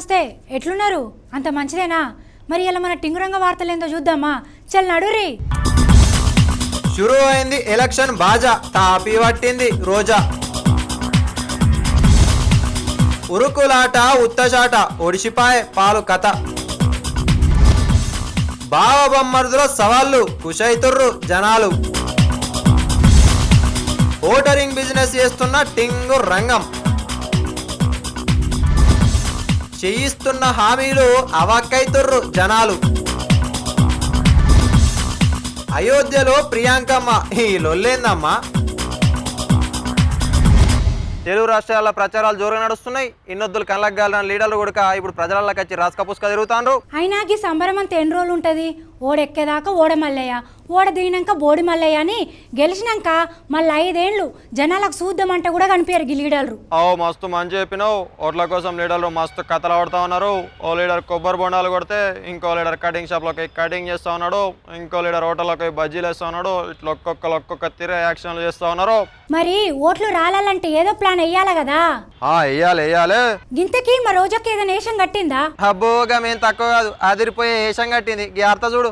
నమస్తే ఎట్లున్నారు అంత మంచిదేనా మరి ఇలా మన టింగురంగ వార్తలు ఏందో చూద్దామా చల్ నడురి షురూ అయింది ఎలక్షన్ బాజా తాపి పట్టింది రోజా ఉరుకులాట ఉత్తచాట ఒడిసిపాయ్ పాలు కథ బావ బొమ్మర్దులో సవాళ్ళు కుషైతుర్రు జనాలు ఓటరింగ్ బిజినెస్ చేస్తున్న టింగు రంగం చేయిస్తున్న హామీలు అవాక్కైతుర్రు జనాలు అయోధ్యలో ప్రియాంకమ్మ ఈ లొల్లేందమ్మా తెలుగు రాష్ట్రాల ప్రచారాలు జోరుగా నడుస్తున్నాయి ఇన్నొద్దులు కళ్ళగాలని లీడర్లు కూడా ఇప్పుడు ప్రజలకి వచ్చి రాసుక పుసుక తిరుగుతాండ్రు అయినా ఈ సంబరం అంత ఎన్ని రోజులు ఉంటుంది ఓడెక్కేదాకా ఓడ మల్లయ్య ఓడ దిగినాక బోడి మల్లయ్య అని గెలిచినాక మళ్ళీ 5 ఏళ్ళు జనాలకు చూద్దామంటే కూడా కనిపించారు ఈ లీడర్లు మస్తు మంచి చెప్పినావు ఓట్ల కోసం లీడర్లు మస్తు కథలు ఆడుతా ఉన్నారు ఓ లీడర్ కొబ్బరి బొండాలు కొడితే ఇంకో లీడర్ కటింగ్ షాప్లోకి కటింగ్ చేస్తా ఉన్నాడు ఇంకో లీడర్ హోటల్లోకి బజ్జీలు వేస్తా ఉన్నాడు ఇట్లా ఒక్కొక్క తీరే యాక్షన్లు చేస్తా ఉన్నారు మరి ఓట్లు రాలంటే ఏదో ప్లాన్ వెయ్యాలి కదా వెయ్యాలి ఇంతకీ మా రోజుకి ఏదైనా వేషం కట్టిందా అబ్బోగా మేము తక్కువ కాదు అదిరిపోయే వేషం కట్టింది ఈ అర్థ చూడు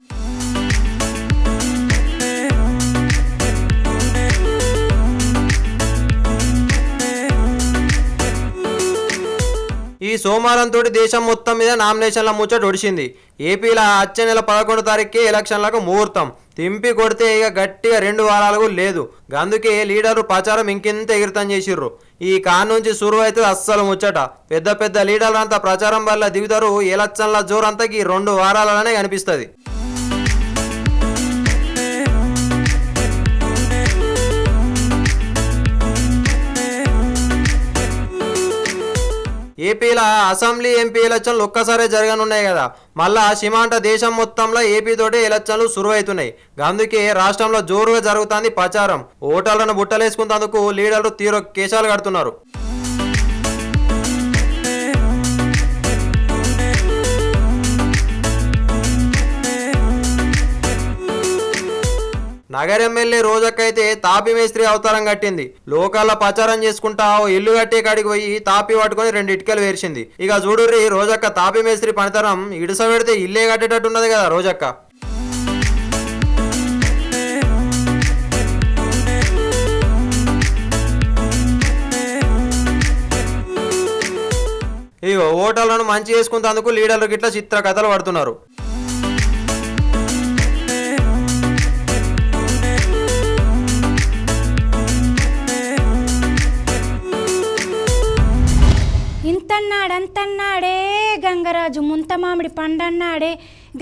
ఈ సోమవారంతో దేశం మొత్తం మీద నామినేషన్ల ముచ్చట ఒడిచింది ఏపీలో వచ్చే నెల 11వ తారీఖుకి ఎలక్షన్లకు ముహూర్తం తింపి కొడితే ఇక గట్టిగా 2 వారాలకు లేదు అందుకే లీడర్లు ప్రచారం ఇంకింత ఎగిరితం చేసిర్రు ఈ కాన్ నుంచి సురువు అయితే అస్సలు ముచ్చట పెద్ద లీడర్లు అంతా ప్రచారం వల్ల దిగుతారు ఎలక్షన్ల జోరంతా ఈ 2 వారాలనే కనిపిస్తుంది ఏపీలో అసెంబ్లీ ఎంపీ ఎలక్షన్లు ఒక్కసారే జరగనున్నాయి కదా మళ్ళా సీమాంట దేశం మొత్తంలో ఏపీతోటి ఎలక్షన్లు సురువైతున్నాయి అందుకే రాష్ట్రంలో జోరుగా జరుగుతుంది ప్రచారం ఓటర్లను బుట్టలేసుకున్నందుకు లీడర్లు తీవ్ర కేశాలు కడుతున్నారు నగర ఎమ్మెల్యే రోజక్కైతే తాపి మేస్త్రి అవతారం కట్టింది లోకాల్లో ప్రచారం చేసుకుంటా ఇల్లు కట్టే కాడికి పోయి తాపి పట్టుకొని 2 ఇటుకలు వేర్చింది ఇక చూడుర్రి రోజక్క తాపి మేస్త్రి పనితరం ఇడుస పెడితే ఇల్లే కట్టేటట్టున్నది కదా రోజక్క ఇగో ఓటర్లను మంచి చేసుకున్నందుకు లీడర్లు గిట్ల చిత్ర కథలు పడుతున్నారు ఇంతన్నాడంతన్నాడే గంగరాజు ముంతమామిడి పండన్నాడే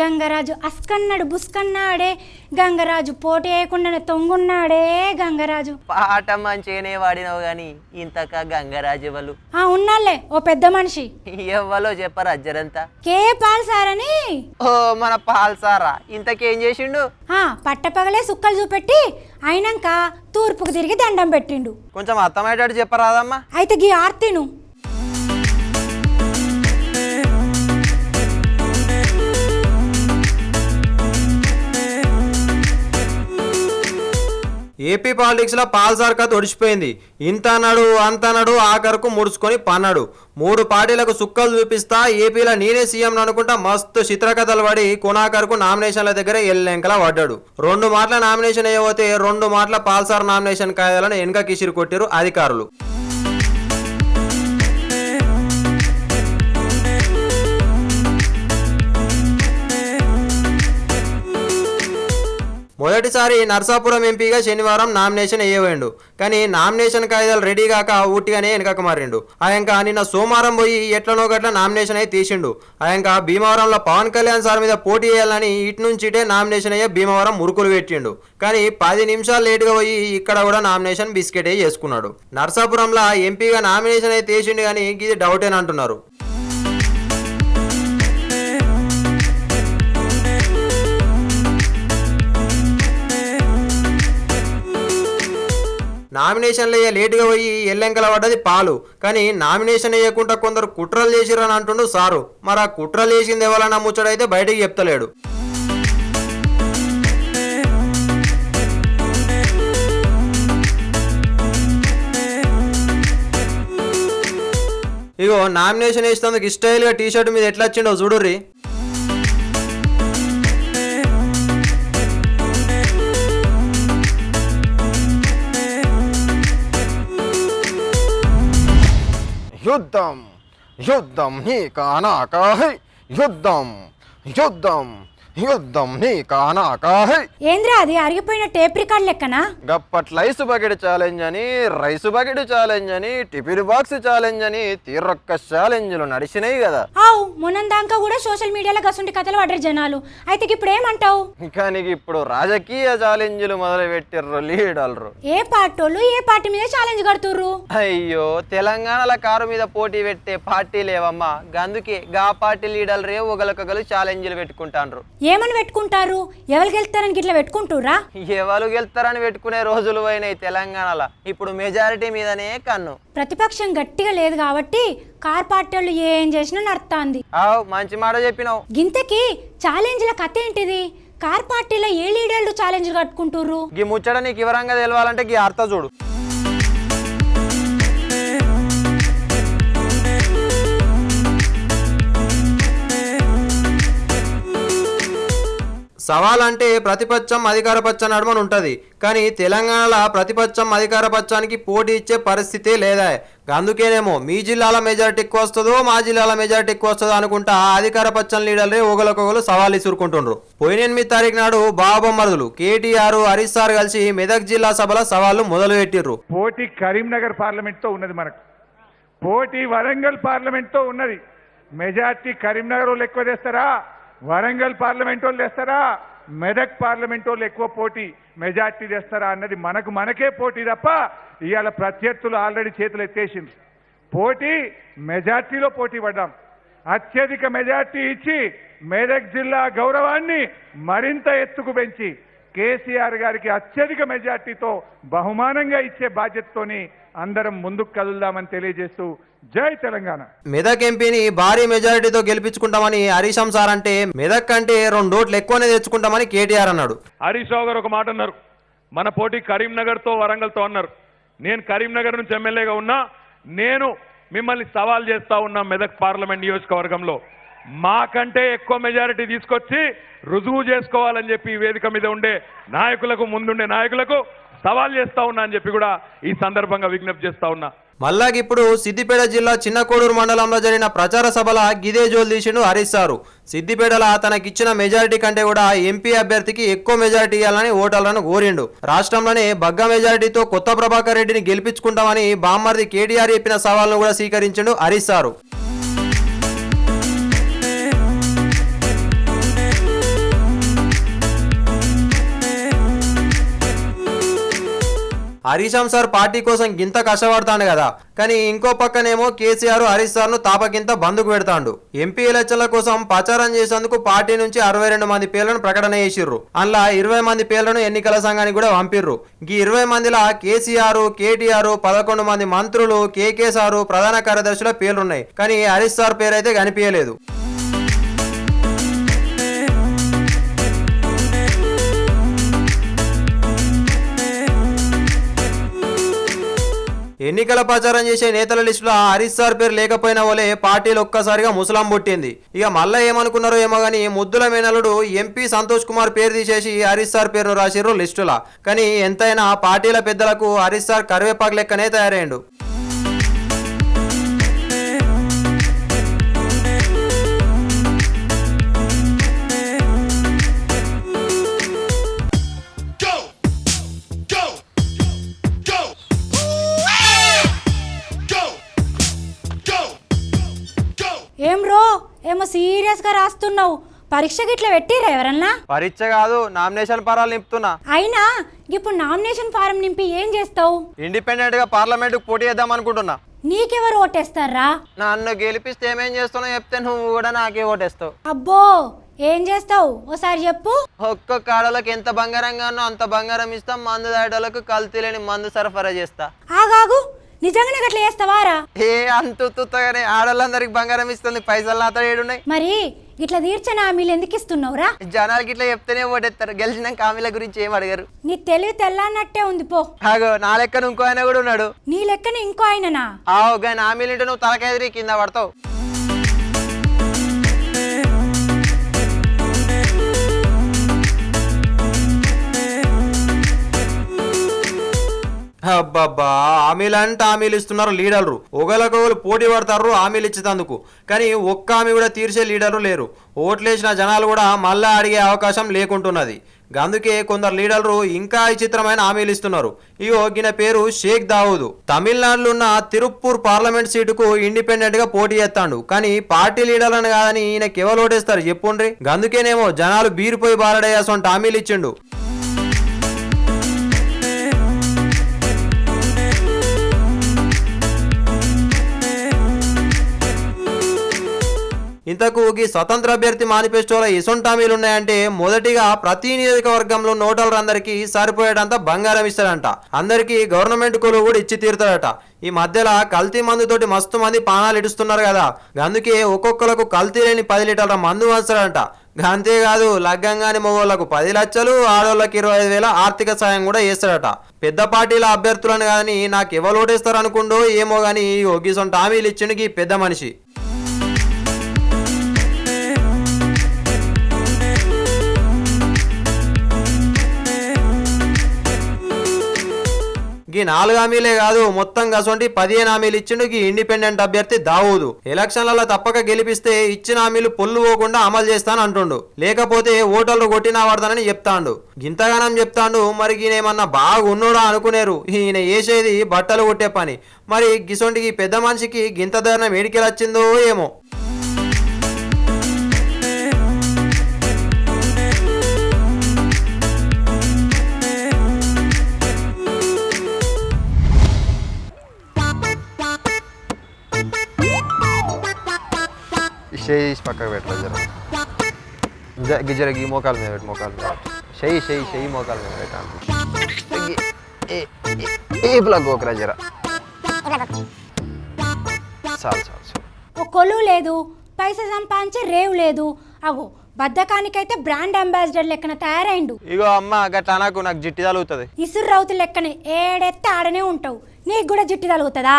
గంగరాజు అస్కన్నాడు బుస్కన్నాడే గంగరాజు పోటీ వేయకుండా తొంగున్నాడే గంగరాజు పాట మంచిగానే వాడినావు గాని ఇంతక గంగరాజు ఎవరు ఉన్నాలే ఓ పెద్ద మనిషి ఎవ్వలో చెప్పరా అజ్జరంతా కే పాల్ సారని ఓ మన పాల్ సారా ఇంతకేం చేసిండు పట్టపగలే సుక్కలు చూపెట్టి అయినాక తూర్పుకు తిరిగి దండం పెట్టిండు కొంచెం అర్థమయ్యేటట్టు చెప్పరాదమ్మా అయితే గీ ఆర్తిను ఏపీ పాలిటిక్స్ లో పాల్సార్ కథ ఒడిచిపోయింది ఇంత అన్నాడు అంత అన్నాడు ఆఖరుకు ముడుచుకొని పన్నాడు 3 పార్టీలకు సుక్కలు చూపిస్తా ఏపీలో నేనే సీఎం అనుకుంటా మస్తు చిత్రకథలు పడి కొనాకరుకు నామినేషన్ల దగ్గర ఎల్లెంకలా పడ్డాడు 2 మాటల నామినేషన్ అయ్యబోతే 2 మాటల పాల్సార్ నామినేషన్ కాయాలని వెనక కిసిరి కొట్టారు అధికారులు మొదటిసారి నర్సాపురం ఎంపీగా శనివారం నామినేషన్ వేయబోయిండు కానీ నామినేషన్ కాయిదాలు రెడీ కాక ఊటిగానే వెనకకు మారిండు ఆయంక నిన్న సోమవారం పోయి ఎట్లనో గట్ల నామినేషన్ అయి తీసిండు ఆయంక భీమవరంలో పవన్ కళ్యాణ్ సార్ మీద పోటీ చేయాలని ఇటు నుంచి ఇటే నామినేషన్ అయ్యే భీమవరం మురుకులు పెట్టిండు కానీ 10 నిమిషాలు లేటుగా పోయి ఇక్కడ కూడా నామినేషన్ బిస్కెట్ అయ్యి చేసుకున్నాడు నర్సాపురంలో ఎంపీగా నామినేషన్ అయితే తీసిండు కానీ ఇది డౌటేనంటున్నారు నామినేషన్లు లేటుగా పోయి ఎల్లెంకల పడ్డది పాలు కానీ నామినేషన్ వేయకుండా కొందరు కుట్రలు చేసిరని అంటుండు సారు మరి ఆ కుట్రలు చేసింది ఎవరన్నా ముచ్చడైతే బయటికి చెప్తలేడు ఇగో నామినేషన్ వేసినందుకు స్టైల్గా టీ షర్ట్ మీద ఎట్లా వచ్చిండో చూడుర్రి. యుద్ధం యుద్ధం నీ కానాకాహై యుద్ధం యుద్ధం యుద్ధం నీ కానాకాహై. ఏంద్రా అది అరిగిపోయిన టేప్ రికార్డ్ లెక్కనా? గప్పట్ రైసు బకెట్ ఛాలెంజ్ అని, రైసు బకెట్ ఛాలెంజ్ అని, టిఫిన్ బాక్స్ ఛాలెంజ్ అని తీరొక్క ఛాలెంజ్లు నడిచినాయి కదా. ఆవు మొన్నందాకా కూడా సోషల్ మీడియాలో గసుంటి కథలు పడ్డారు జనాలు. అయితే ఇప్పుడు ఏమంటావు? కానీ ఇప్పుడు రాజకీయ ఛాలెంజ్లు మొదలు పెట్టిర్రు లీడర్లు. ఏ పార్టోళ్ళు ఏ పార్టీ మీద ఛాలెంజ్ కడుతుర్రు? అయ్యో తెలంగాణలో కారు మీద పోటీ పెట్టే పార్టీ లేవమ్మా, గందుకే గా పార్టీ లీడర్లే ఒకరికొకరు ఛాలెంజ్లు పెట్టుకుంటాండ్రు. ఏమని పెట్టుకుంటారు? ఎవరు గెలుస్తారని గిట్లా పెట్టుకుంటుర్రా? ఎవరు గెలుస్తారని పెట్టుకునే రోజులు పోయినాయి తెలంగాణలో. ఇప్పుడు మెజారిటీ మీదనే కన్ను. ప్రతిపక్షం గట్టిగా లేదు కాబట్టి కార్ పార్టీ వాళ్ళు ఏం చేసినా నడుస్తాంది. మంచి మాట చెప్పినావు. గింతకి ఛాలెంజ్ల కథ ఏంటిది? కార్ పార్టీలో ఏ లీడర్లు ఛాలెంజ్ కట్టుకుంటుర్రు? గీ ముచ్చట నీకు వివరంగా తెలవాలంటే గీ అర్థ చూడు. సవాల్ అంటే ప్రతిపక్షం అధికార పక్షం నడుమని ఉంటుంది. కానీ తెలంగాణలో ప్రతిపక్షం అధికార పక్షానికి పోటీ ఇచ్చే పరిస్థితే లేదా. అందుకేనేమో మీ జిల్లాల మెజారిటీ ఎక్కువ వస్తుందో మా జిల్లాల మెజారిటీ ఎక్కువ వస్తుందో అనుకుంటా అధికార పక్షం లీడర్లే ఒకరికొకరు సవాల్ ఇసురుకుంటుండ్రు. పోయిన 8 తారీఖు నాడు బాబొమ్మరుదులు కేటీఆర్ హరీష్ సార్ కలిసి మెదక్ జిల్లా సభల సవాళ్లు మొదలు పెట్టిర్రు. పోటీ కరీంనగర్ పార్లమెంట్తో ఉన్నది, మనకు పోటీ వరంగల్ పార్లమెంట్తో ఉన్నది. మెజార్టీ కరీంనగర్ వాళ్ళు ఎక్కువ తెస్తారా, వరంగల్ పార్లమెంట్ వాళ్ళు తెస్తారా, మెదక్ పార్లమెంట్ వాళ్ళు ఎక్కువ పోటీ మెజార్టీ తెస్తారా అన్నది మనకే పోటీ తప్ప ఇవాళ ప్రత్యర్థులు ఆల్రెడీ చేతులు ఎత్తేసింది. పోటీ మెజార్టీలో పోటీ పడ్డాం. అత్యధిక మెజార్టీ ఇచ్చి మెదక్ జిల్లా గౌరవాన్ని మరింత ఎత్తుకు పెంచి కేసీఆర్ గారికి అత్యధిక మెజార్టీతో బహుమానంగా ఇచ్చే బాధ్యతతోని అందరం ముందుకు కదులుదామని తెలియజేస్తూ జై తెలంగాణ. మెదక్ ఎంపీని భారీ మెజారిటీతో గెలిపించుకుంటామని హరీష్ సార్ అంటే మెదక్ కంటే 2 ఓట్లు ఎక్కువనే తెచ్చుకుంటామని కేటీఆర్ అన్నాడు. హరీష్ రావు గారు ఒక మాట అన్నారు, మన పోటీ కరీంనగర్తో వరంగల్తో అన్నారు. నేను కరీంనగర్ నుంచి ఎమ్మెల్యేగా ఉన్నా, నేను మిమ్మల్ని సవాల్ చేస్తా ఉన్నా మెదక్ పార్లమెంట్ నియోజకవర్గంలో మాకంటే ఎక్కువ మెజారిటీ తీసుకొచ్చి రుజువు చేసుకోవాలని చెప్పి ఈ వేదిక మీద ఉండే నాయకులకు, ముందుండే నాయకులకు సవాల్ చేస్తా ఉన్నా అని చెప్పి కూడా ఈ సందర్భంగా విజ్ఞప్తి చేస్తా ఉన్నా. మళ్ళాకి ఇప్పుడు సిద్దిపేట జిల్లా చిన్నకోడూరు మండలంలో జరిగిన ప్రచార సభల గిదే జోలు తీసిండు హరీష్ సారు. సిద్దిపేటలో తనకిచ్చిన మెజారిటీ కంటే కూడా ఎంపీ అభ్యర్థికి ఎక్కువ మెజారిటీ ఇవ్వాలని ఓటర్లను కోరిండు. రాష్ట్రంలోనే బగ్గ మెజారిటీతో కొత్త ప్రభాకర్ రెడ్డిని గెలిపించుకుంటామని బామ్మర్ది కేటీఆర్ చెప్పిన సవాల్ను కూడా స్వీకరించిండు Harish sir. Harish sir party కోసం గింత కష్టపడతాడు కదా, కానీ ఇంకో పక్కనేమో కేసీఆర్ హరీష్ సార్ను తాపకింత బందుకు పెడతాడు. ఎంపీ ఎలక్షన్ల కోసం ప్రచారం చేసేందుకు పార్టీ నుంచి 62 మంది పేర్లను ప్రకటన చేసిర్రు. అందులో 20 మంది పేర్లను ఎన్నికల సంఘానికి కూడా పంపిర్రు. ఈ 20 మందిలో కేసీఆర్, కేటీఆర్, 11 మంది మంత్రులు, కేకే సారు ప్రధాన కార్యదర్శుల పేర్లున్నాయి. కానీ హరీష్ సార్ పేరైతే కనిపించలేదు. ఎన్నికల ప్రచారం చేసే నేతల లిస్టులో హరీష్ సార్ పేరు లేకపోయినా వలే పార్టీలు ఒక్కసారిగా ముసలాం పుట్టింది. ఇక మళ్ళా ఏమనుకున్నారో ఏమో గానీ ముద్దుల మేనలుడు ఎంపీ సంతోష్ కుమార్ పేరు తీసేసి హరీష్ సార్ పేరును రాసిర్రు లిస్టులా. కానీ ఎంతైనా పార్టీల పెద్దలకు హరీష్ సార్ కరివేపాకు లెక్కనే తయారైండు. ఏం రో ఏమో సీరియస్ గా రాస్తున్నావు? పరీక్షకి ఇట్లా పెట్టిరా ఎవరన్నా? పరీక్ష కాదు, నామినేషన్ ఫారాలు నింపుతున్నా. అయినా ఇప్పుడు నామినేషన్ ఫారం నింపి ఏం చేస్తావు? ఇండిపెండెంట్ గా పార్లమెంట్ పోటీ చేద్దాం అనుకుంటున్నా. నీకెవరు ఓటేస్తారా? నన్ను గెలిపిస్తే ఏమేం చేస్తున్నావు చెప్తే నువ్వు కూడా నాకే ఓటేస్తావు. అబ్బో ఏం చేస్తావు ఓసారి చెప్పు. ఒక్కొక్క ఆడలకు ఎంత బంగారంగా ఉన్నో అంత బంగారం ఇస్తాం, మందు దాటలకు కల్తీ లేని మందు సరఫరా చేస్తా. ఆగాగు, నిజంగానే గట్ల చేస్తావారా? ఏ అంతుగానే ఆడవాళ్ళందరికి బంగారం ఇస్తుంది, పైసలు నాతో ఏడున్నాయి. మరి ఇట్లా తీర్చని హామీలు ఎందుకు ఇస్తున్నావురా? జనాలకి ఇట్లా చెప్తేనే ఓటేస్తారు, గెలిచినాక హామీల గురించి ఏం అడగరు. నీ తెలివి తెల్లన్నట్టే ఉంది పో. ఆగో నా లెక్కన ఇంకో ఆయన కూడా ఉన్నాడు. నీ లెక్కన ఇంకో ఆయననా? ఆవు కానీ హామీలు ఉంటే నువ్వు తలకెదిరి కింద పడతావు. అబ్బబ్బా, హామీలు అంటే హామీలు ఇస్తున్నారు లీడర్లు. ఒకరికొకరు పోటీ పడతారు హామీలు ఇచ్చేందుకు, కానీ ఒక్క హామీ కూడా తీర్చే లీడర్లు లేరు. ఓట్లేసిన జనాలు కూడా మళ్ళా అడిగే అవకాశం లేకుంటున్నది. అందుకే కొందరు లీడర్లు ఇంకా విచిత్రమైన హామీలు ఇస్తున్నారు. ఇగో ఈయన పేరు షేక్ దావూద్. తమిళనాడులో ఉన్న తిరుప్పూర్ పార్లమెంట్ సీటుకు ఇండిపెండెంట్ గా పోటీ చేస్తాడు. కానీ పార్టీ లీడర్లను కాదని ఈయనకి ఎవరు ఓటేస్తారు చెప్పుండ్రి. అందుకేనేమో జనాలు బీరిపోయి బారడేయాల్సిన హామీలు ఇచ్చిండు. ఇంతకు ఈ స్వతంత్ర అభ్యర్థి మేనిఫెస్టోలో ఎసొంటి హామీలు ఉన్నాయంటే, మొదటిగా ప్రతి నియోజకవర్గంలో ఓటర్లందరికీ సరిపోయేటంత బంగారం ఇస్తాడంట. అందరికీ గవర్నమెంట్ కొలువు కూడా ఇచ్చి తీరుతాడట. ఈ మధ్యలో కల్తీ మందుతోటి మస్తు మంది పానాలు ఇడుస్తున్నారు కదా, అందుకే ఒక్కొక్కలకు కల్తీ లేని 10 లీటర్ల మందు వస్తాడంట. అంతేకాదు లగ్గంగాని మగోళ్లకు 10 లక్షలు, ఆడోళ్ళకి 25,000 ఆర్థిక సాయం కూడా చేస్తాడట. పెద్ద పార్టీల అభ్యర్థులను కానీ నాకు ఎవరు ఓటేస్తారు అనుకుండో ఏమో గానీ ఒగిసొంటి హామీలు ఇచ్చిండు ఈ పెద్ద మనిషి. ఈ 4 హామీలే కాదు, మొత్తం గసొంటి 15 హామీలు ఇచ్చిండు ఈ ఇండిపెండెంట్ అభ్యర్థి దావూద్. ఎలక్షన్లలో తప్పక గెలిపిస్తే ఇచ్చిన హామీలు పొల్లు పోకుండా అమలు చేస్తాను అంటుండు. లేకపోతే ఓటర్లు కొట్టినా వాడతానని చెప్తాండు. గింతగానం చెప్తాండు. మరి ఈయన ఏమన్నా బాగా ఉన్నోడా అనుకునేరు. ఈయన వేసేది బట్టలు కొట్టే పని. మరి గిసొంటికి పెద్ద మనిషికి గింత ధరణం ఏడికెళ్ళి వచ్చిందో ఏమో. చేయి పక్కకు పెట్టరా జర గిజర గీ మోకాల మీద పెట్టు, మోకాల మీద చెయ్యి మోకాల మీద పెట్టాను. ఏపులా గోకరా జర చాలు. ఓ కొలువు లేదు, పైసా సంపాదించే రేవు లేదు. అగో బద్దకానికైతే బ్రాండ్ అంబాసిడర్ లెక్కన తయారైండు. ఇగో అమ్మ గట్లా నాకు జిట్టి తలుగుతుంది. ఇసురు రౌతు లెక్కనే ఏడెత్తే ఆడనే ఉంటావు. నీకు కూడా జిట్టి తలుగుతుందా?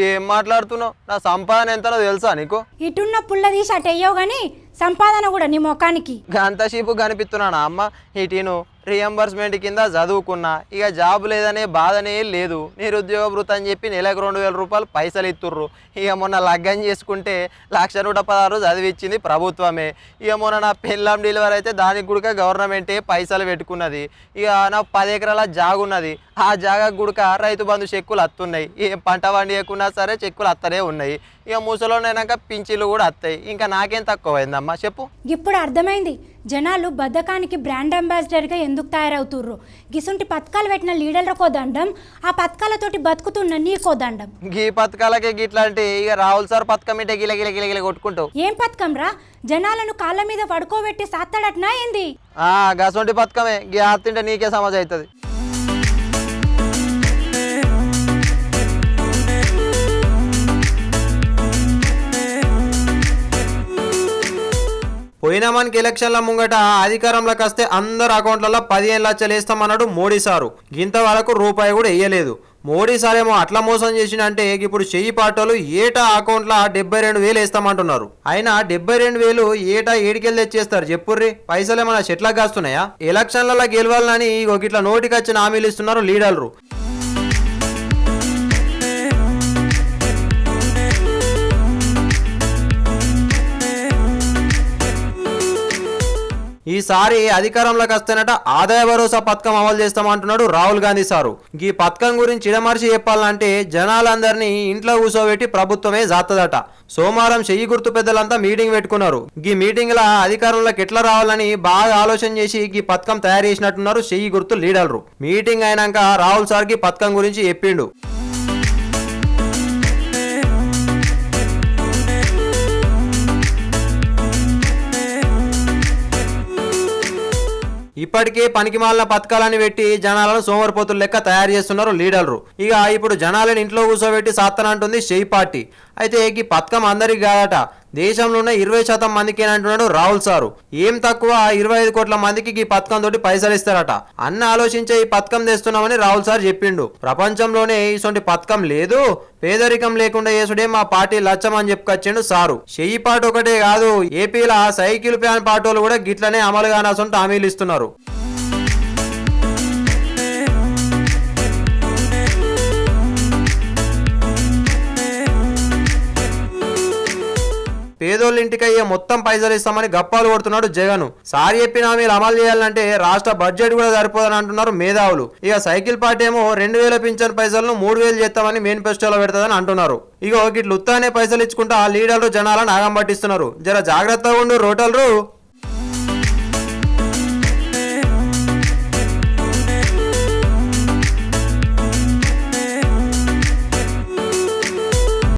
ఏం మాట్లాడుతున్నావు? నా సంపాదన ఎంతనో తెలుసా నీకు? ఇటున్న పుల్ల తీసి అటు అయ్యావు గానీ సంపాదన కూడా నీ ముఖానికి. గంతసేపు కనిపిస్తున్నానా అమ్మ? ఇటీను రియంబర్స్మెంట్ కింద చదువుకున్నా, ఇక జాబ్ లేదనే బాధనే లేదు. నిరుద్యోగ భృతి అని చెప్పి నెలకు 2,000 రూపాయలు పైసలు ఇస్తుర్రు. ఇక మొన్న లగ్గం చేసుకుంటే 1,116 చదివిచ్చింది ప్రభుత్వమే. ఇక మొన్న నా పెళ్ళాం డెలివరీ అయితే దానికి కూడా గవర్నమెంటే పైసలు పెట్టుకున్నది. ఇక నాకు 10 ఎకరాల జాగున్నది. ఆ జాగా గుడక రైతు బంధు చెక్కులు వస్తున్నాయి. ఏ పంట పండియకున్నా సరే చెక్కులు వస్తూనే ఉన్నాయి. ఇక ముసలోనైనాక పింఛన్లు కూడా వస్తాయి. ఇంకా నాకేం తక్కువ అయిందమ్మా చెప్పు. ఇప్పుడు అర్థమైంది జనాలు బద్ధకానికి బ్రాండ్ అంబాసిడర్గా ఎందుకు తయారవుతుర్రు. గిసుంటి పథకాలు పెట్టిన లీడర్లకో దండం, ఆ పథకాలతోటి బతుకుతున్న నీకో దండం. గీ పథకాలకే గిట్లా అంటే ఇక రాహుల్ సార్ పథకం అంటే గిల కొట్టుకుంటావు. ఏం పథకం రా? జనాలను కాళ్ళ మీద పడుకోబెట్టి సాత్తడట్నా ఏంది? గసొంటి పథకమే. గీ ఆత్తింటే నీకే సమజ్ అవుతుంది. పోయిన మనకి ఎలక్షన్ల ముంగట అధికారంలోకి వస్తే అందరు అకౌంట్లలో 15 లక్షలు వేస్తామన్నాడు మోడీ సారు. ఇంతవరకు రూపాయి కూడా వేయలేదు. మోడీ సార్ ఏమో అట్లా మోసం చేసినంటే ఇప్పుడు చెయ్యి పాటోలు ఏటా అకౌంట్లో 72,000 వేస్తామంటున్నారు. అయినా 72,000 ఏటా ఏడికెళ్ళి తెచ్చేస్తారు చెప్పుర్రి. పైసలు ఏమన్నా చెట్లకు కాస్తున్నాయా? ఎలక్షన్లలో గెలవాలని ఇట్లా నోటికి వచ్చిన హామీలు ఇస్తున్నారు లీడర్లు. ఈసారి అధికారంలోకి వస్తేనట ఆదాయ భరోసా పథకం అమలు చేస్తామంటున్నాడు రాహుల్ గాంధీ సారు. ఈ పథకం గురించి ఇడమర్చి చెప్పాలంటే జనాలందరినీ ఇంట్లో కూర్చోబెట్టి ప్రభుత్వమే జాతదట. సోమవారం చెయ్యి గుర్తు పెద్దలంతా మీటింగ్ పెట్టుకున్నారు. ఈ మీటింగ్ లా అధికారంలోకి ఎట్లా రావాలని బాగా ఆలోచన చేసి ఈ పథకం తయారు చేసినట్టున్నారు చెయ్యి గుర్తు లీడర్లు. మీటింగ్ అయినాక రాహుల్ సార్ కి పథకం గురించి చెప్పిండు. ఇప్పటికే పనికిమాలిన పథకాలని పెట్టి జనాలను సోమరిపోతుల లెక్క తయారు చేస్తున్నారు లీడర్లు. ఇక ఇప్పుడు జనాలను ఇంట్లో కూర్చోబెట్టి సాత్తనంటుంది షెయి పార్టీ. అయితే ఈ పథకం అందరికి కాదట, దేశంలోనే 20% మందికి అంటున్నాడు రాహుల్ సారు. ఏం తక్కువ 25 కోట్ల మందికి ఈ పథకం తోటి పైసలు ఇస్తారట. అన్న ఆలోచించే ఈ పథకం తెస్తున్నామని రాహుల్ సార్ చెప్పిండు. ప్రపంచంలోనే ఇటువంటి పథకం లేదు, పేదరికం లేకుండా చేసుడే మా పార్టీ లక్ష్యం అని చెప్పుకొచ్చిండు సారు. షెయి పార్టీ ఒకటే కాదు, ఏపీలో సైకిల్ ప్యాన్ పార్టీలు కూడా గిట్లనే అమలు కానసంటూ హామీలు ఇస్తున్నారు. పేదోళ్ళ ఇంటికి అయ్యే మొత్తం పైసలు ఇస్తామని గప్పాలు కొడుతున్నాడు జగన్. సార్ చెప్పిన హామీలు అమలు చేయాలంటే రాష్ట్ర బడ్జెట్ కూడా సరిపోదని అంటున్నారు మేధావులు. ఇక సైకిల్ పార్టీ ఏమో 2000 పింఛన్ పైసలను 3000 చేస్తామని మేనిఫెస్టోలో పెడతాదని అంటున్నారు. ఇక గిట్లు ఉత్తానే పైసలు ఇచ్చుకుంటా లీడర్లు జనాలను ఆగం పట్టిస్తున్నారు. జర జాగ్రత్తగా ఉండు రోటర్లు.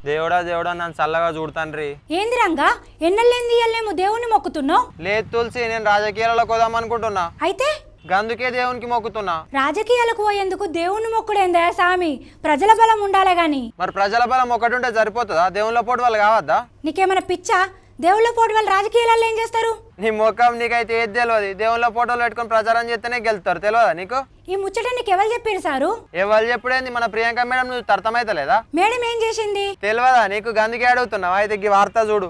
దేవుడా దేవుడా నన్ను చల్లగా చూడతాన్రి. ఏంది రంగా ఎన్నెల్లేంది ఇయ్యలేమో దేవుణ్ణి మొక్కుతున్నావు? లేదు తులసి, నేను రాజకీయాలలో కోదాం అనుకుంటున్నా. అయితే గందుకే దేవునికి మొక్కుతున్నా. రాజకీయాలకు పోయేందుకు దేవుణ్ణి మొక్కుడేందా సామి? ప్రజల బలం ఉండాలే గాని. మరి ప్రజల బలం ఒకటి ఉంటే సరిపోతుందా? దేవుళ్ళ పోటీ వాళ్ళు కావద్దా? నీకేమైనా పిచ్చా? దేవుళ్ళ పోటీ వాళ్ళు రాజకీయాలలో ఏం చేస్తారు? నీ ముఖం నీకైతే ఏది తెలియదు. దేవుళ్ళ ఫోటోలు పెట్టుకుని ప్రచారం చేస్తేనే గెలుస్తారు, తెలియదా నీకు? ఈ ముచ్చట నీకు ఎవరు చెప్పారు సారు? ఎవరు చెప్పుడేంది, మన ప్రియాంక మేడం నువ్వు అర్థమైతలేదా? మేడం ఏం చేసింది తెలియదా నీకు? గందుకే అడుగుతున్నావు. అయితే ఈ వార్త చూడు.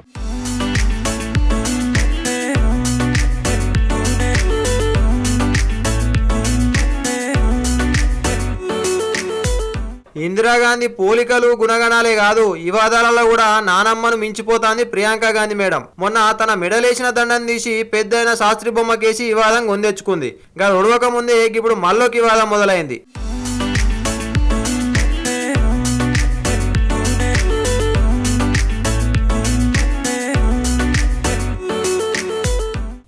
ఇందిరాగాంధీ పోలికలు గుణగణాలే కాదు, వివాదాలలో కూడా నానమ్మను మించిపోతాంది ప్రియాంక గాంధీ మేడం. మొన్న తన మెడలేసిన దండం తీసి పెద్దయిన శాస్త్రి బొమ్మకేసి వివాదం గొందెచ్చుకుంది. గా ఒడవక ముందే ఇప్పుడు మళ్ళొక వివాదం మొదలైంది.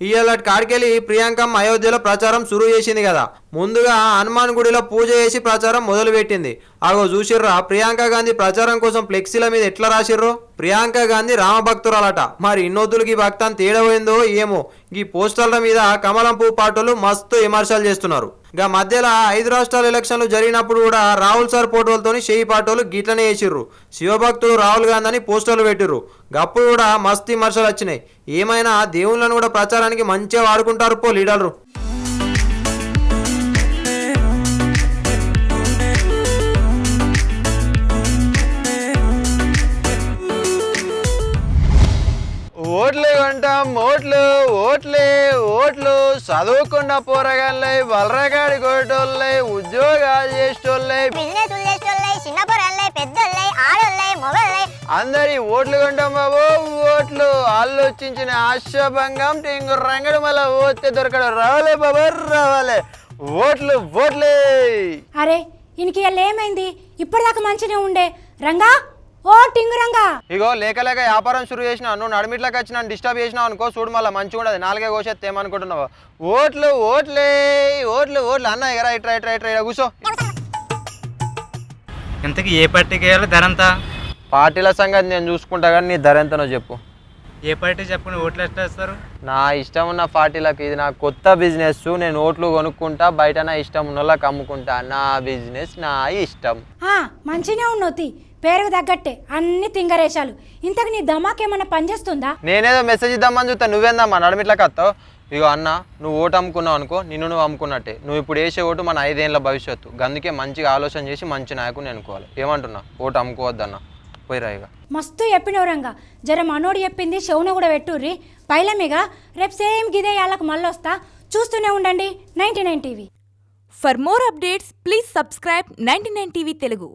ఇవాళ కాడికెళ్ళి ప్రియాంకమ్మ అయోధ్యలో ప్రచారం సురువు చేసింది కదా. ముందుగా హనుమాన్ గుడిలో పూజ చేసి ప్రచారం మొదలు పెట్టింది. ఆగో చూసిర్రా, ప్రియాంక గాంధీ ప్రచారం కోసం ఫ్లెక్సీల మీద ఎట్లా రాసిర్రు. ప్రియాంక గాంధీ రామభక్తురాలట. మరి ఇన్నొద్దులకి ఈ భక్తాన్ని తేడపోయిందో ఏమో. ఈ పోస్టర్ల మీద కమలం పువ్వు పాటలు మస్తు విమర్శలు చేస్తున్నారు. గా మధ్యలో 5 రాష్ట్రాల ఎలక్షన్లు జరిగినప్పుడు కూడా రాహుల్ సార్ ఫోటోలతో షెయి పాటోలు గిట్లనే వేసిర్రు. శివభక్తుడు రాహుల్ గాంధీ అని పోస్టర్లు పెట్టిర్రు. గప్పుడు కూడా మస్తు విమర్శలు వచ్చినాయి. ఏమైనా దేవుళ్ళను కూడా ప్రచారానికి మంచిగా వాడుకుంటారు పో లీడర్లు. ఓట్లే కొంటాం, ఓట్లు ఓట్లే ఓట్లు. చదువుకున్న పోరగాళ్ళై, బలరగాడి కొట్టోళ్ళై, ఉద్యోగాలు చేసేటోళ్ళై, బిజినెస్ చేసేటోళ్ళై, చిన్న పొరల్లై, పెద్దోళ్ళై, ఆడోళ్ళై, మొగోళ్ళై అందరి ఓట్లు కొంటాం బాబు. ఓట్లు ఆలోచించిన ఆశాభంగం టింగు రంగడు మళ్ళీ ఓతే దొరకడం. రావాలే బాబు రావాలే. ఓట్లు ఓట్లే. అరే ఈయనకి ఇవాళ ఏమైంది? ఇప్పటిదాకా మంచిగా ఉండే రంగా. ఓ టింగు రంగా, ఇగో లేక లేక వ్యాపారం శురు చేసినా, నువ్వు నడిమిట్లోకి వచ్చి నన్ను డిస్టర్బ్ చేసినావు అనుకో, చూడు మళ్ళీ మంచిగా ఉండదు. 4 కోసేస్తే ఏమనుకుంటున్నావు? ఓట్లు ఓట్లే ఓట్లు ఓట్లు. అన్న ఎగరా ఇట్రా ఇట్రా ఇట్రా ఇట్రా కూర్చో. ఇంతకీ ఏ పార్టీకి వేయాలి? ధర ఎంత? పార్టీల సంగతి నేను చూసుకుంటా, కానీ నీ ధర ఎంతనో చెప్పు. ఏ పార్టీ చెప్పుకుని ఓట్లు ఎట్లా వేస్తారు? నా ఇష్టం ఉన్న పార్టీలకు. ఇది నా కొత్త బిజినెస్. నేను ఓట్లు కొనుక్కుంటా, బయట నా ఇష్టం ఉన్న వాళ్ళకి అమ్ముకుంటా. నా బిజినెస్ నా ఇష్టం. మంచిగా ఉన్నోతి, పేరుకు తగ్గట్టే అన్ని తింగరేశాలు. ఇంతకు నీ దమాకేమన్నా పనిచేస్తుందా? నేనేదో మెసేజ్ ఇద్దామని చూస్తా, నువ్వేందమ్మా నడిమిట్లకి వస్తావు? ఇగో అన్న, నువ్వు ఓటు అమ్ముకున్నావు అనుకో, నిన్ను నువ్వు అమ్ముకున్నట్టే. నువ్వు ఇప్పుడు వేసే ఓటు మన 5 ఏళ్ళ భవిష్యత్తు. అందుకే మంచిగా ఆలోచన చేసి మంచి నాయకుని అనుకోవాలి. ఏమంటున్నా? ఓటు అమ్ముకోవద్దన్న, పోయిరా. ఇక మస్తు చెప్పినవు రంగా. జర మనోడు చెప్పింది చెవున కూడా పెట్టుర్రి. పైలమిగా రేపు సేమ్ గిదే యాళ్ళకు మళ్ళీ వస్తా. చూస్తూనే ఉండండి 99 TV. For more updates, please subscribe 99 TV Telugu.